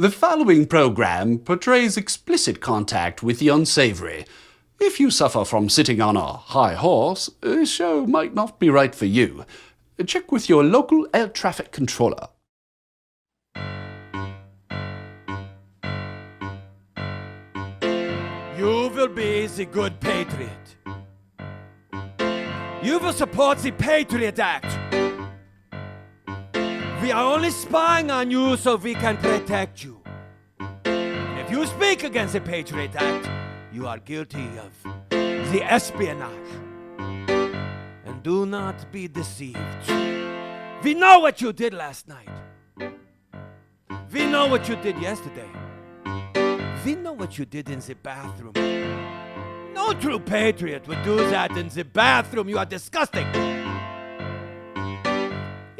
The following program portrays explicit contact with the unsavory. If you suffer from sitting on a high horse, this show might not be right for you. Check with your local air traffic controller. You will be the good patriot. You will support the Patriot Act. We are only spying on you so we can protect you. And if you speak against the Patriot Act, you are guilty of the espionage. And do not be deceived. We know what you did last night. We know what you did yesterday. We know what you did in the bathroom. No true patriot would do that in the bathroom. You are disgusting.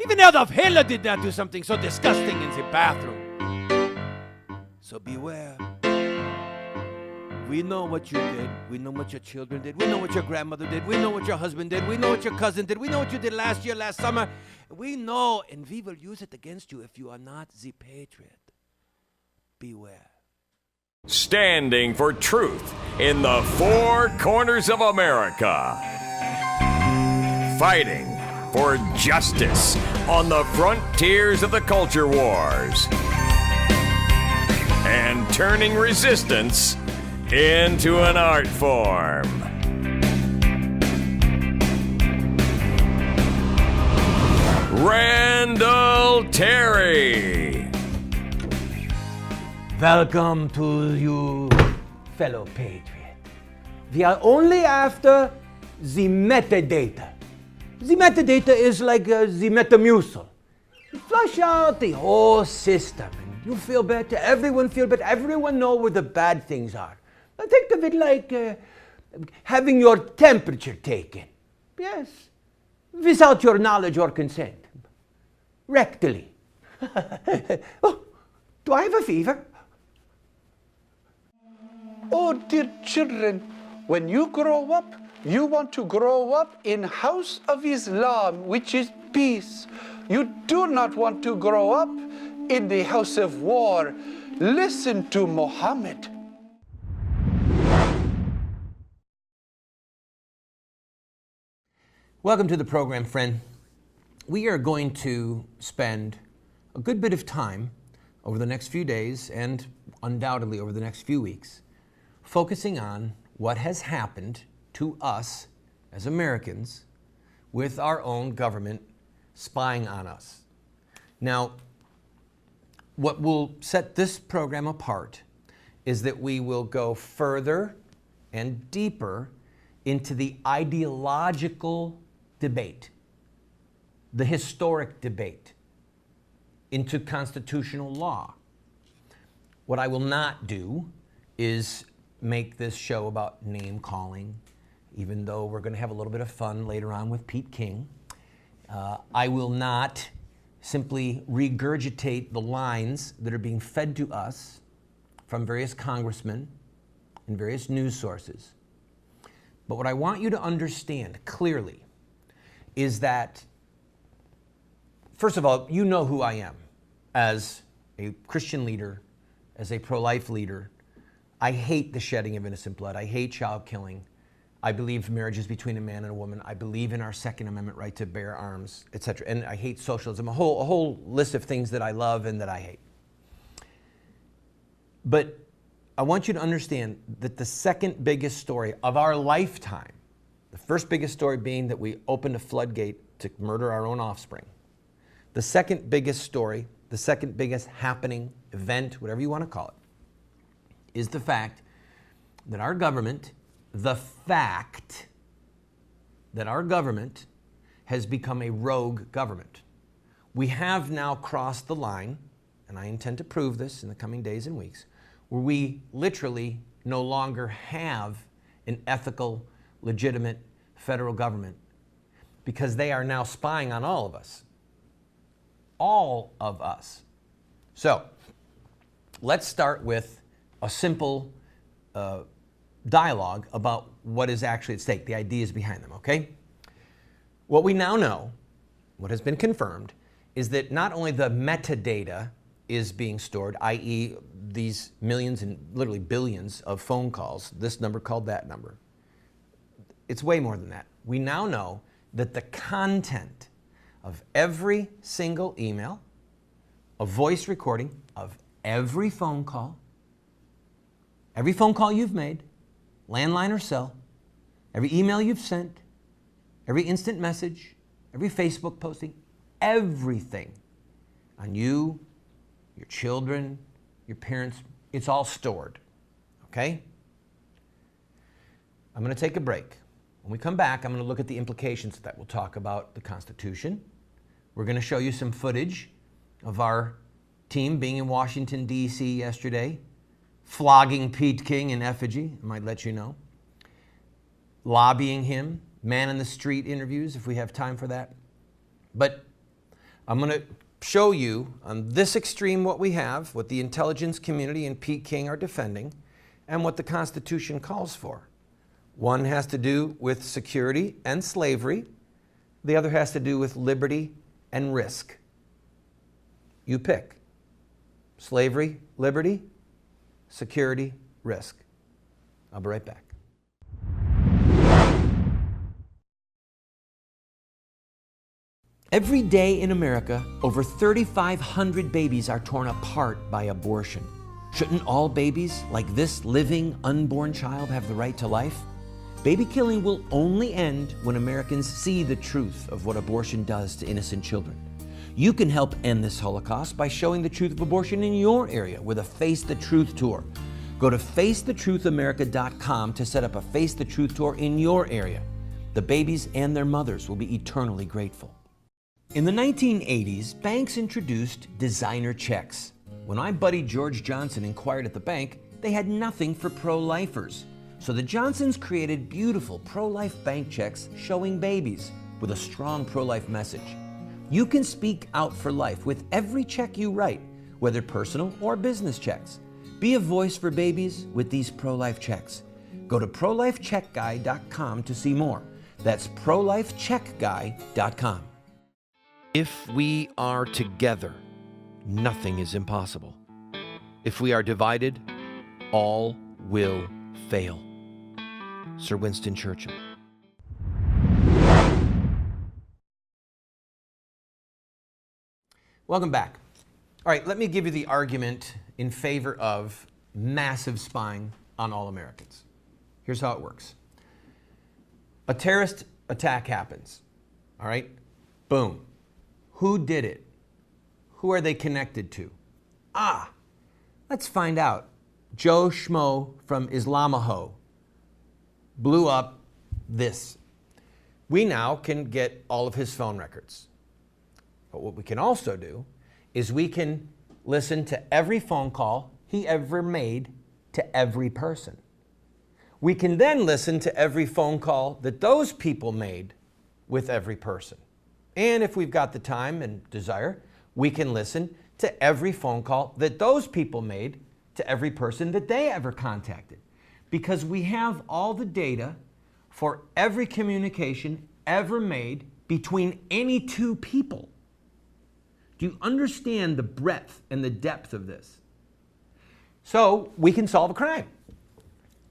Even Adolf Hitler did not do something so disgusting in the bathroom. So beware. We know what you did. We know what your children did. We know what your grandmother did. We know what your husband did. We know what your cousin did. We know what you did last year, last summer. We know, and we will use it against you if you are not the patriot. Beware. Standing for truth in the four corners of America. Fighting for justice on the frontiers of the culture wars. And turning resistance into an art form. Randall Terry. Welcome to you, fellow patriot. We are only after the metadata. The metadata is like the Metamucil. You flush out the whole system and you feel better, everyone feel better, everyone know where the bad things are. Now think of it like having your temperature taken. Yes, without your knowledge or consent. Rectally. Oh, do I have a fever? Oh, dear children, when you grow up, you want to grow up in House of Islam, which is peace. You do not want to grow up in the house of war. Listen to Muhammad. Welcome to the program, friend. We are going to spend a good bit of time over the next few days and undoubtedly over the next few weeks focusing on what has happened to us as Americans with our own government spying on us. Now, what will set this program apart is that we will go further and deeper into the ideological debate, the historic debate, into constitutional law. What I will not do is make this show about name calling, even though we're going to have a little bit of fun later on with Pete King. I will not simply regurgitate the lines that are being fed to us from various congressmen and various news sources. But what I want you to understand clearly is that, first of all, you know who I am as a Christian leader, as a pro-life leader. I hate the shedding of innocent blood. I hate child killing. I believe marriage is between a man and a woman. I believe in our Second Amendment right to bear arms, etc. And I hate socialism, a whole list of things that I love and that I hate. But I want you to understand that the second biggest story of our lifetime, the first biggest story being that we opened a floodgate to murder our own offspring. The second biggest story, the second biggest happening, event, whatever you want to call it, is the fact that our government, has become a rogue government. We have now crossed the line, and I intend to prove this in the coming days and weeks, where we literally no longer have an ethical, legitimate federal government because they are now spying on all of us. All of us. So, let's start with a simple dialogue about what is actually at stake, the ideas behind them, okay? What we now know, what has been confirmed, is that not only the metadata is being stored, i.e. these millions and literally billions of phone calls, this number called that number. It's way more than that. We now know that the content of every single email, a voice recording of every phone call you've made, landline or cell, every email you've sent, every instant message, every Facebook posting, everything on you, your children, your parents, it's all stored, okay? I'm going to take a break. When we come back, I'm going to look at the implications of that. We'll talk about the Constitution. We're going to show you some footage of our team being in Washington, D.C. yesterday, flogging Pete King in effigy, I might let you know, lobbying him, man in the street interviews if we have time for that. But I'm going to show you on this extreme what we have, what the intelligence community and Pete King are defending, and what the Constitution calls for. One has to do with security and slavery. The other has to do with liberty and risk. You pick. Slavery, liberty, security, risk. I'll be right back. Every day in America, over 3,500 babies are torn apart by abortion. Shouldn't all babies, like this living, unborn child, have the right to life? Baby killing will only end when Americans see the truth of what abortion does to innocent children. You can help end this Holocaust by showing the truth of abortion in your area with a Face the Truth tour. Go to facethetruthamerica.com to set up a Face the Truth tour in your area. The babies and their mothers will be eternally grateful. In the 1980s, banks introduced designer checks. When my buddy George Johnson inquired at the bank, they had nothing for pro-lifers. So the Johnsons created beautiful pro-life bank checks showing babies with a strong pro-life message. You can speak out for life with every check you write, whether personal or business checks. Be a voice for babies with these pro-life checks. Go to prolifecheckguy.com to see more. That's prolifecheckguy.com. If we are together, nothing is impossible. If we are divided, all will fail. Sir Winston Churchill. Welcome back. All right, let me give you the argument in favor of massive spying on all Americans. Here's how it works. A terrorist attack happens, all right? Boom. Who did it? Who are they connected to? Let's find out. Joe Schmo from Islamaho blew up this. We now can get all of his phone records. But what we can also do is we can listen to every phone call he ever made to every person. We can then listen to every phone call that those people made with every person. And if we've got the time and desire, we can listen to every phone call that those people made to every person that they ever contacted. Because we have all the data for every communication ever made between any two people. Do you understand the breadth and the depth of this? So we can solve a crime.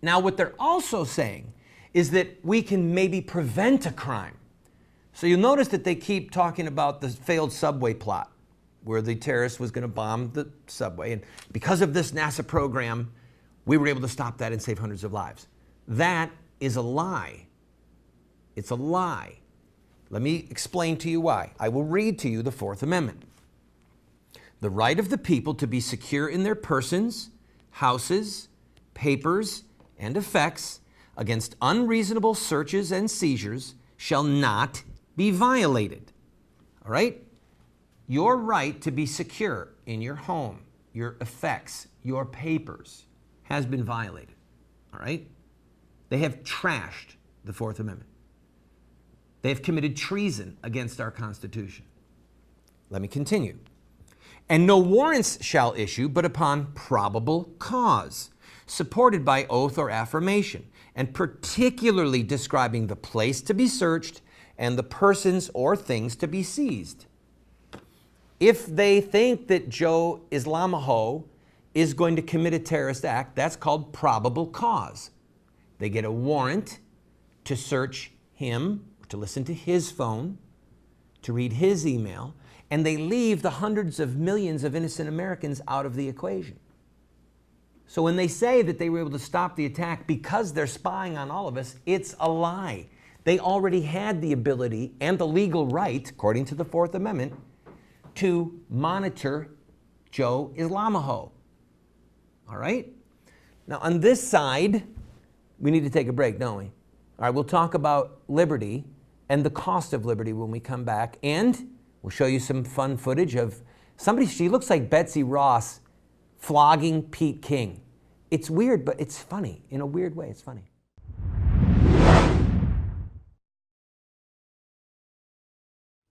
Now, what they're also saying is that we can maybe prevent a crime. So you'll notice that they keep talking about the failed subway plot, where the terrorist was going to bomb the subway. And because of this NASA program, we were able to stop that and save hundreds of lives. That is a lie. It's a lie. Let me explain to you why. I will read to you the Fourth Amendment. The right of the people to be secure in their persons, houses, papers, and effects against unreasonable searches and seizures shall not be violated. All right? Your right to be secure in your home, your effects, your papers has been violated. All right? They have trashed the Fourth Amendment. They have committed treason against our Constitution. Let me continue. And no warrants shall issue but upon probable cause, supported by oath or affirmation, and particularly describing the place to be searched and the persons or things to be seized. If they think that Joe Islamaho is going to commit a terrorist act, that's called probable cause. They get a warrant to search him, to listen to his phone, to read his email, and they leave the hundreds of millions of innocent Americans out of the equation. So when they say that they were able to stop the attack because they're spying on all of us, it's a lie. They already had the ability and the legal right, according to the Fourth Amendment, to monitor Joe Islamaho. All right? Now, on this side, we need to take a break, don't we? All right, we'll talk about liberty and the cost of liberty when we come back, and we'll show you some fun footage of somebody, she looks like Betsy Ross flogging Pete King. It's weird, but it's funny. In a weird way, it's funny.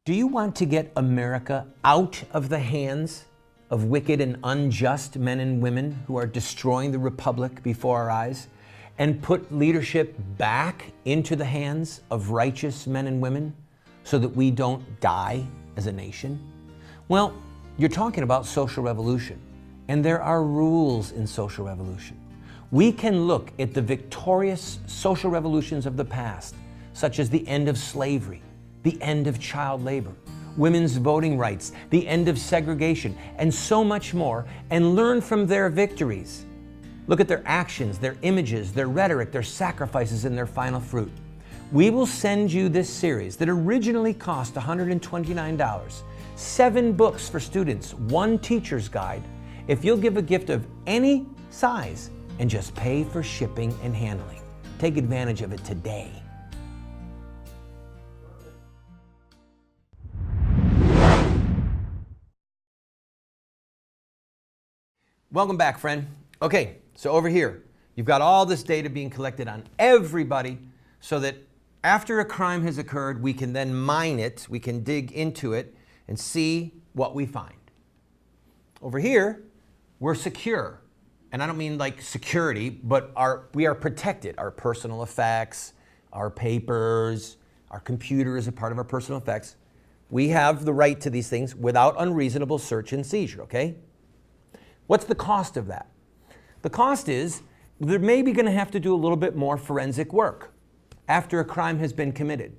Do you want to get America out of the hands of wicked and unjust men and women who are destroying the republic before our eyes, and put leadership back into the hands of righteous men and women so that we don't die as a nation? Well, you're talking about social revolution, and there are rules in social revolution. We can look at the victorious social revolutions of the past, such as the end of slavery, the end of child labor, women's voting rights, the end of segregation, and so much more, and learn from their victories. Look at their actions, their images, their rhetoric, their sacrifices, and their final fruit. We will send you this series that originally cost $129, 7 books for students, 1 teacher's guide, if you'll give a gift of any size and just pay for shipping and handling. Take advantage of it today. Welcome back, friend. Okay, so over here, you've got all this data being collected on everybody so that after a crime has occurred, we can then mine it, we can dig into it and see what we find. Over here, we're secure. And I don't mean like security, but we are protected. Our personal effects, our papers, our computer is a part of our personal effects. We have the right to these things without unreasonable search and seizure, okay? What's the cost of that? The cost is they're maybe going to have to do a little bit more forensic work after a crime has been committed.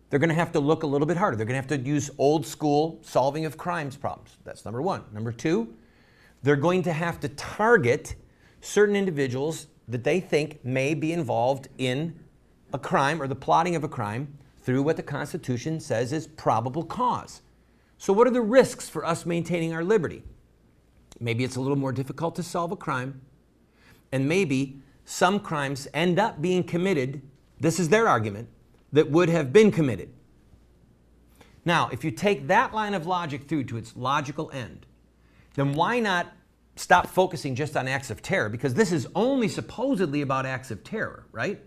They're going to have to look a little bit harder. They're going to have to use old school solving of crimes problems. That's number one. Number two, they're going to have to target certain individuals that they think may be involved in a crime or the plotting of a crime through what the Constitution says is probable cause. So what are the risks for us maintaining our liberty? Maybe it's a little more difficult to solve a crime, and maybe some crimes end up being committed, this is their argument, that would have been committed. Now, if you take that line of logic through to its logical end, then why not stop focusing just on acts of terror? Because this is only supposedly about acts of terror, right?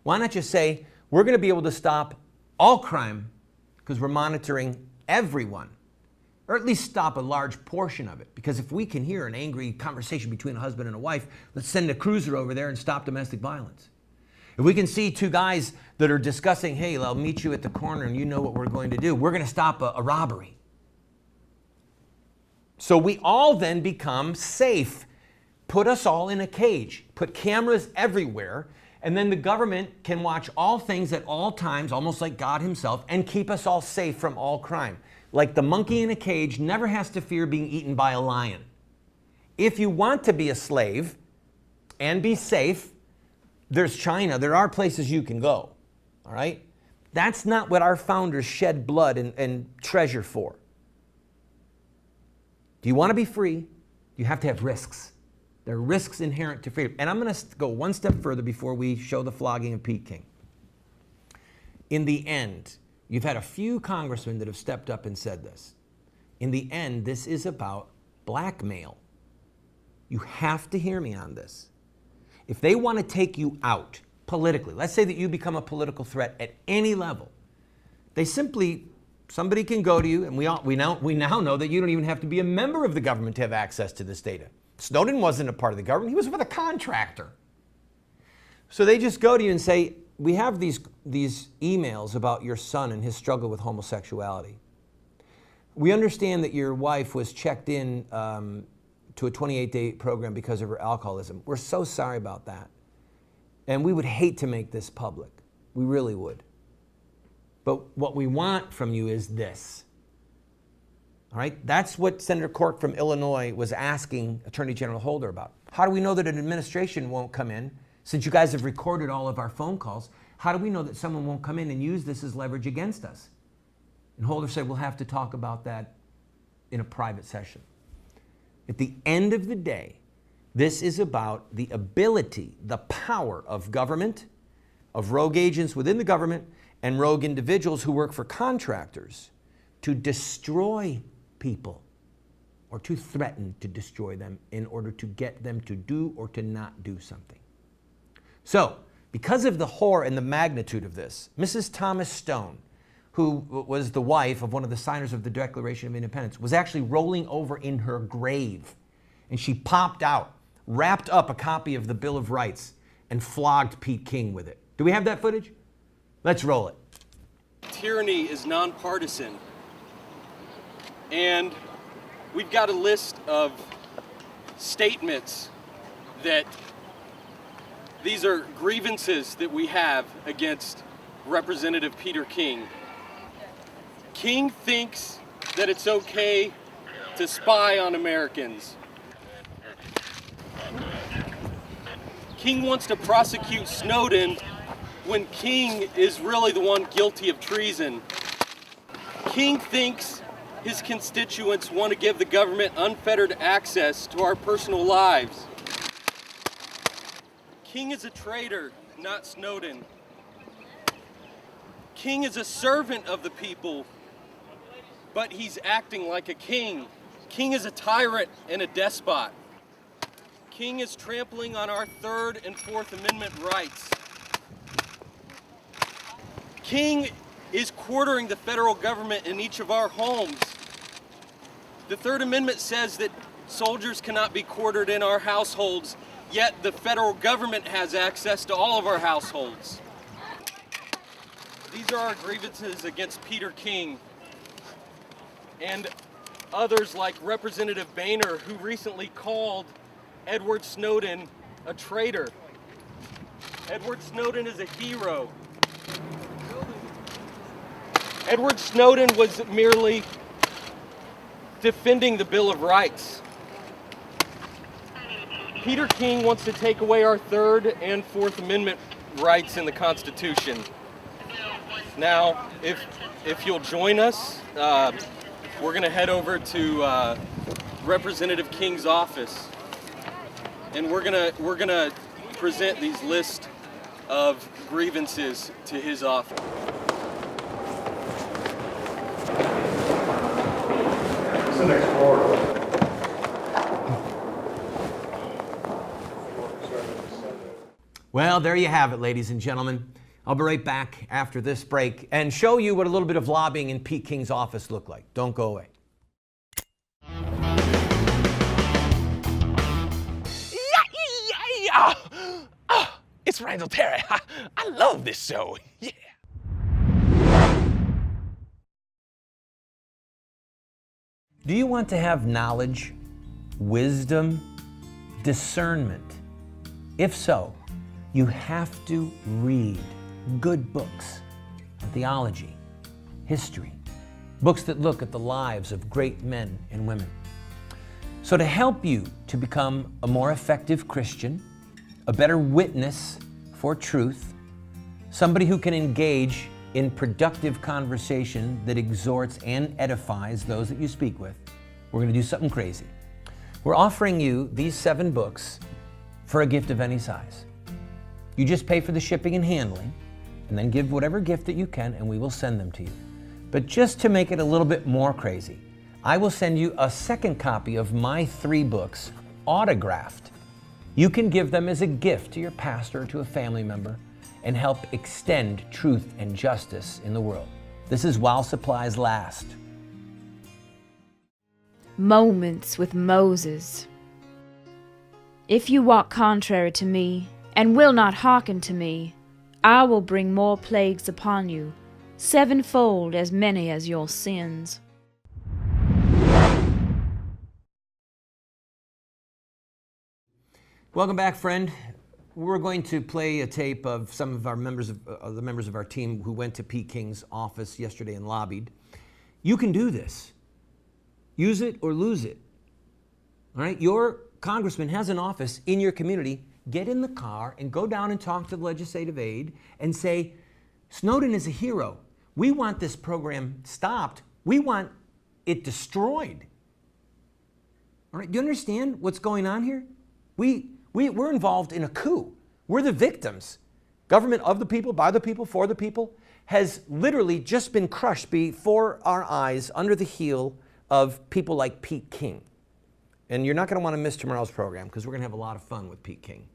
Why not just say, we're going to be able to stop all crime because we're monitoring everyone, or at least stop a large portion of it. Because if we can hear an angry conversation between a husband and a wife, let's send a cruiser over there and stop domestic violence. If we can see 2 guys that are discussing, hey, I'll meet you at the corner and you know what we're going to do, we're going to stop a robbery. So we all then become safe. Put us all in a cage. Put cameras everywhere, and then the government can watch all things at all times, almost like God himself, and keep us all safe from all crime. Like the monkey in a cage never has to fear being eaten by a lion. If you want to be a slave and be safe, there's China. There are places you can go, all right? That's not what our founders shed blood and treasure for. Do you want to be free? You have to have risks. There are risks inherent to freedom. And I'm going to go one step further before we show the flogging of Pete King. In the end, you've had a few congressmen that have stepped up and said this. In the end, this is about blackmail. You have to hear me on this. If they want to take you out politically, let's say that you become a political threat at any level, somebody can go to you, and we now know that you don't even have to be a member of the government to have access to this data. Snowden wasn't a part of the government. He was with a contractor. So they just go to you and say, we have these emails about your son and his struggle with homosexuality. We understand that your wife was checked in to a 28-day program because of her alcoholism. We're so sorry about that. And we would hate to make this public. We really would. But what we want from you is this. All right? That's what Senator Cork from Illinois was asking Attorney General Holder about. How do we know that an administration won't come in? Since you guys have recorded all of our phone calls, how do we know that someone won't come in and use this as leverage against us? And Holder said, we'll have to talk about that in a private session. At the end of the day, this is about the ability, the power of government, of rogue agents within the government, and rogue individuals who work for contractors to destroy people or to threaten to destroy them in order to get them to do or to not do something. So, because of the horror and the magnitude of this, Mrs. Thomas Stone, who was the wife of one of the signers of the Declaration of Independence, was actually rolling over in her grave. And she popped out, wrapped up a copy of the Bill of Rights, and flogged Pete King with it. Do we have that footage? Let's roll it. Tyranny is nonpartisan. And we've got a list of statements that these are grievances that we have against Representative Peter King. King thinks that it's okay to spy on Americans. King wants to prosecute Snowden when King is really the one guilty of treason. King thinks his constituents want to give the government unfettered access to our personal lives. King is a traitor, not Snowden. King is a servant of the people, but he's acting like a king. King is a tyrant and a despot. King is trampling on our Third and Fourth Amendment rights. King is quartering the federal government in each of our homes. The Third Amendment says that soldiers cannot be quartered in our households, yet the federal government has access to all of our households. These are our grievances against Peter King and others like Representative Boehner, who recently called Edward Snowden a traitor. Edward Snowden is a hero. Edward Snowden was merely defending the Bill of Rights. Peter King wants to take away our Third and Fourth Amendment rights in the Constitution. Now, if you'll join us, we're going to head over to Representative King's office, and we're gonna present these list of grievances to his office. Well, there you have it, ladies and gentlemen. I'll be right back after this break and show you what a little bit of lobbying in Pete King's office looked like. Don't go away. It's Randall Terry. I love this show. Yeah. Do you want to have knowledge, wisdom, discernment? If so, you have to read good books on theology, history, books that look at the lives of great men and women. So to help you to become a more effective Christian, a better witness for truth, somebody who can engage in productive conversation that exhorts and edifies those that you speak with, we're going to do something crazy. We're offering you these 7 books for a gift of any size. You just pay for the shipping and handling, and then give whatever gift that you can, and we will send them to you. But just to make it a little bit more crazy, I will send you a second copy of my 3 books, autographed. You can give them as a gift to your pastor or to a family member and help extend truth and justice in the world. This is while supplies last. Moments with Moses. If you walk contrary to me, and will not hearken to me, I will bring more plagues upon you, 7-fold as many as your sins. Welcome back, friend. We're going to play a tape of some of our members of the members of our team who went to Pete King's office yesterday and lobbied. You can do this. Use it or lose it. All right? Your congressman has an office in your community. Get in the car and go down and talk to the legislative aide and say, Snowden is a hero. We want this program stopped. We want it destroyed. All right? Do you understand what's going on here? We're involved in a coup. We're the victims. Government of the people, by the people, for the people, has literally just been crushed before our eyes under the heel of people like Pete King. And you're not going to want to miss tomorrow's program because we're going to have a lot of fun with Pete King.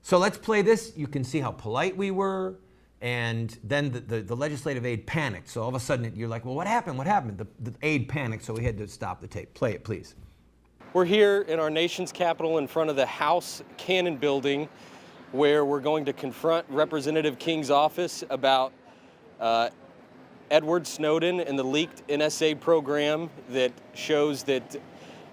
So let's play this. You can see how polite we were. And then the legislative aide panicked. So all of a sudden you're like, well, what happened? What happened? The aide panicked, so we had to stop the tape. Play it, please. We're here in our nation's capital in front of the House Cannon Building, where we're going to confront Representative King's office about Edward Snowden and the leaked NSA program that shows that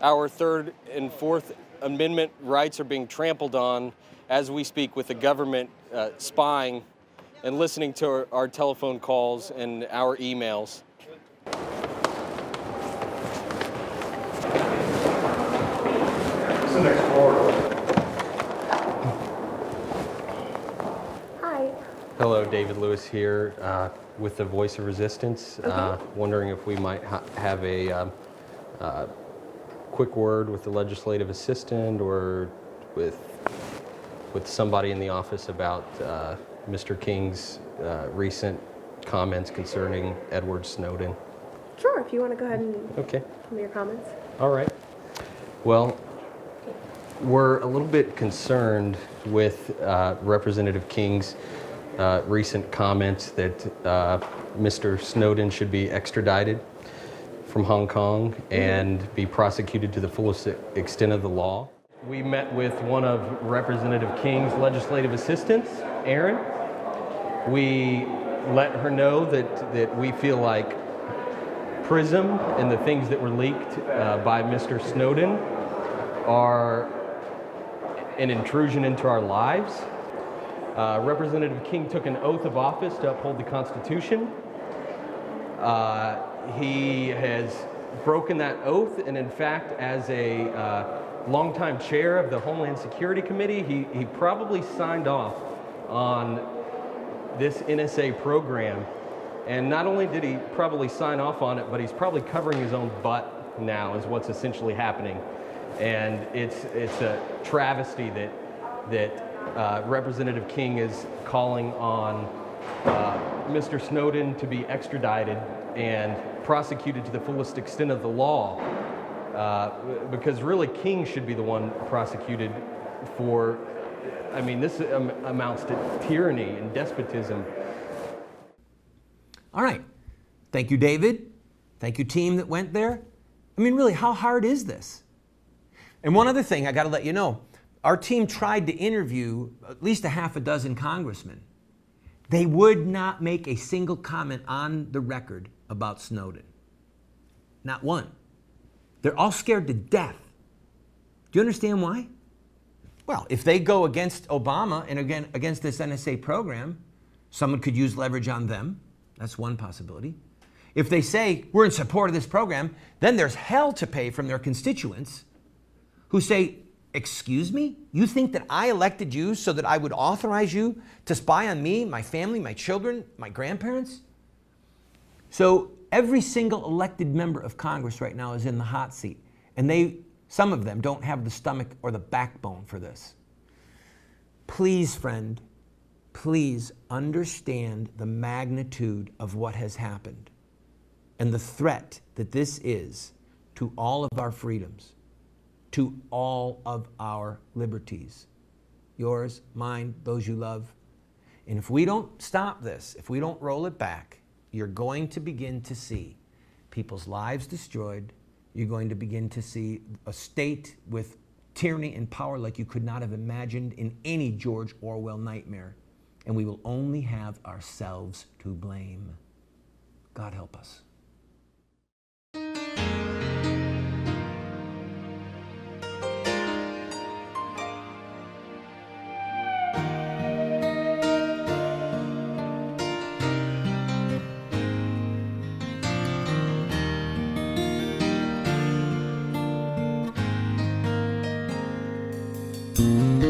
our Third and Fourth Amendment rights are being trampled on as we speak, with the government spying and listening to our telephone calls and our emails. Hi. Hello, David Lewis here with the Voice of Resistance. Wondering if we might have a quick word with the legislative assistant or with somebody in the office about Mr. King's recent comments concerning Edward Snowden. Sure, if you want to go ahead and Okay. give me your comments. All right. Well, we're a little bit concerned with Representative King's recent comments that Mr. Snowden should be extradited from Hong Kong and be prosecuted to the fullest extent of the law. We met with one of Representative King's legislative assistants, Erin. We let her know that we feel like PRISM and the things that were leaked by Mr. Snowden are an intrusion into our lives. Representative King took an oath of office to uphold the Constitution. He has broken that oath, and in fact, as a longtime chair of the Homeland Security Committee, he probably signed off on this NSA program. And not only did he probably sign off on it, but he's probably covering his own butt now is what's essentially happening. And it's a travesty that Representative King is calling on Mr. Snowden to be extradited and prosecuted to the fullest extent of the law, because really King should be the one prosecuted for, I mean, this amounts to tyranny and despotism. All right. Thank you, David. Thank you, team that went there. I mean, really, how hard is this? And one other thing I got to let you know. Our team tried to interview at least a half a dozen congressmen. They would not make a single comment on the record about Snowden. Not one. They're all scared to death. Do you understand why? Well, if they go against Obama and again against this NSA program, someone could use leverage on them. That's one possibility. If they say, we're in support of this program, then there's hell to pay from their constituents who say, excuse me? You think that I elected you so that I would authorize you to spy on me, my family, my children, my grandparents? So every single elected member of Congress right now is in the hot seat. And some of them don't have the stomach or the backbone for this. Please, friend, please understand the magnitude of what has happened and the threat that this is to all of our freedoms, to all of our liberties, yours, mine, those you love. And if we don't stop this, if we don't roll it back, you're going to begin to see people's lives destroyed. You're going to begin to see a state with tyranny and power like you could not have imagined in any George Orwell nightmare. And we will only have ourselves to blame. God help us. you.